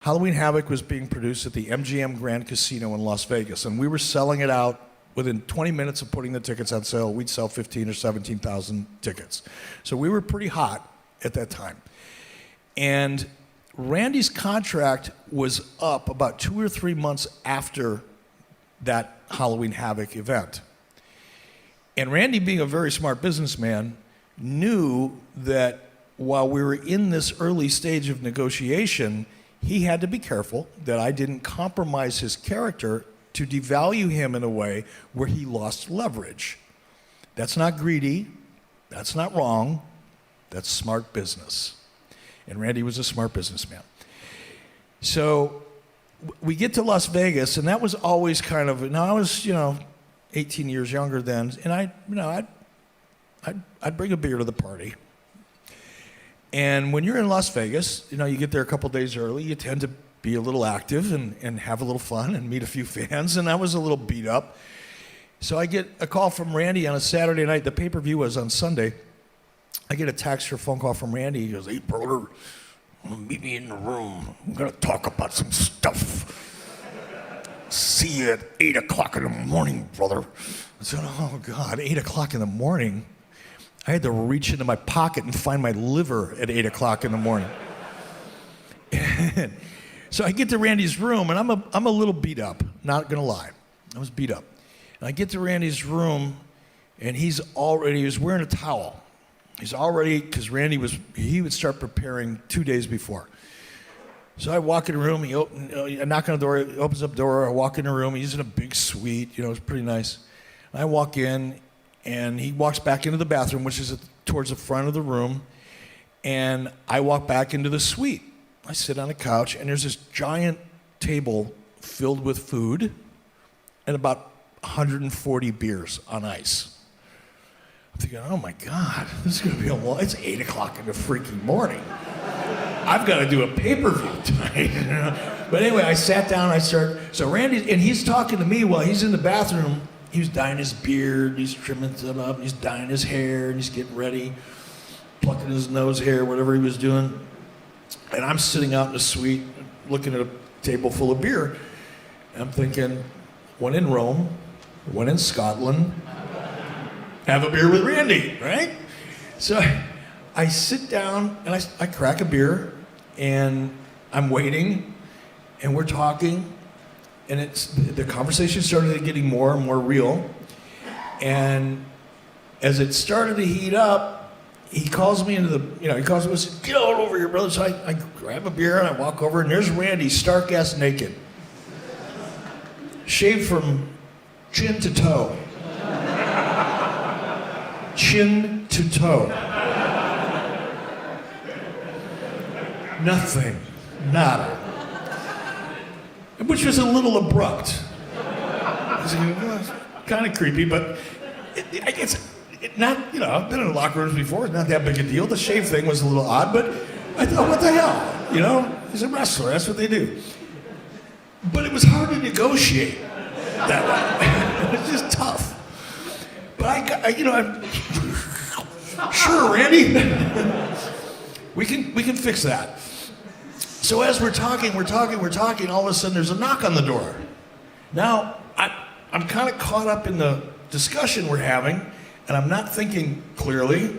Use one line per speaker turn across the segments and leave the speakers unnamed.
Halloween Havoc was being produced at the MGM Grand Casino in Las Vegas, and we were selling it out. Within 20 minutes of putting the tickets on sale, we'd sell 15 or 17,000 tickets. So we were pretty hot at that time. And Randy's contract was up about 2 or 3 months after that Halloween Havoc event. And Randy, being a very smart businessman, knew that while we were in this early stage of negotiation, he had to be careful that I didn't compromise his character to devalue him in a way where he lost leverage. That's not greedy. That's not wrong. That's smart business. And Randy was a smart businessman. So we get to Las Vegas, and that was always kind of, now I was, 18 years younger then, and I'd bring a beer to the party. And when you're in Las Vegas, you get there a couple days early, you tend to be a little active and have a little fun and meet a few fans, and I was a little beat up. So I get a call from Randy on a Saturday night. The pay-per-view was on Sunday. I get a text or phone call from Randy. He goes, "Hey, brother, meet me in the room. I'm going to talk about some stuff. See you at 8 o'clock in the morning, brother." I said, "Oh, God, 8 o'clock in the morning?" I had to reach into my pocket and find my liver at 8 o'clock in the morning. So I get to Randy's room, and I'm a little beat up, not gonna lie. I was beat up. And I get to Randy's room, and he was wearing a towel. He's already, because he would start preparing 2 days before. So I walk in the room, I knock on the door, he opens up the door, I walk in the room, he's in a big suite, it's pretty nice. I walk in, and he walks back into the bathroom, which is towards the front of the room, and I walk back into the suite. I sit on a couch, and there's this giant table filled with food and about 140 beers on ice. I'm thinking, oh my God, this is going to be it's 8 o'clock in the freaking morning. I've got to do a pay-per-view tonight. But anyway, I sat down, so Randy, and he's talking to me while he's in the bathroom. He was dyeing his beard, he's trimming it up, he's dyeing his hair, and he's getting ready, plucking his nose hair, whatever he was doing. And I'm sitting out in the suite looking at a table full of beer. And I'm thinking, when in Rome, when in Scotland, have a beer with Randy, right? So I sit down and I crack a beer, and I'm waiting, and we're talking, and the conversation started getting more and more real. And as it started to heat up, he calls me into he calls me and says, "Get all over here, brother." So I grab a beer and I walk over, and there's Randy, stark-ass naked. Shaved from chin to toe. Chin to toe. Nothing. Nada. Which was a little abrupt. It's kind of creepy, but I've been in locker rooms before. It's not that big a deal. The shave thing was a little odd, but I thought, what the hell? He's a wrestler. That's what they do. But it was hard to negotiate that way. It was just tough. But I'm sure, Randy. we can fix that. So as we're talking, all of a sudden there's a knock on the door. Now, I'm kind of caught up in the discussion we're having, and I'm not thinking clearly.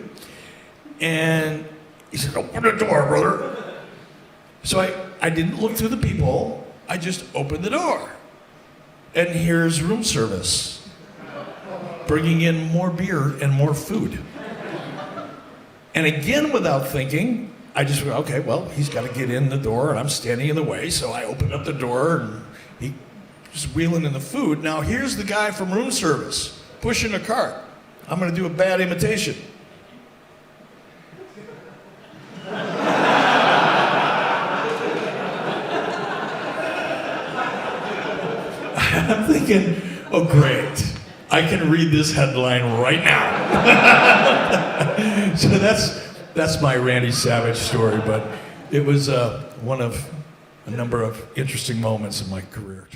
And he said, "Open the door, brother." So I didn't look through the peephole. I just opened the door. And here's room service, bringing in more beer and more food. And again, without thinking, I just went, okay, well, he's got to get in the door, and I'm standing in the way, so I opened up the door, and he was wheeling in the food. Now, here's the guy from room service, pushing a cart. I'm going to do a bad imitation. I'm thinking, oh, great. I can read this headline right now. So that's my Randy Savage story, but it was one of a number of interesting moments in my career.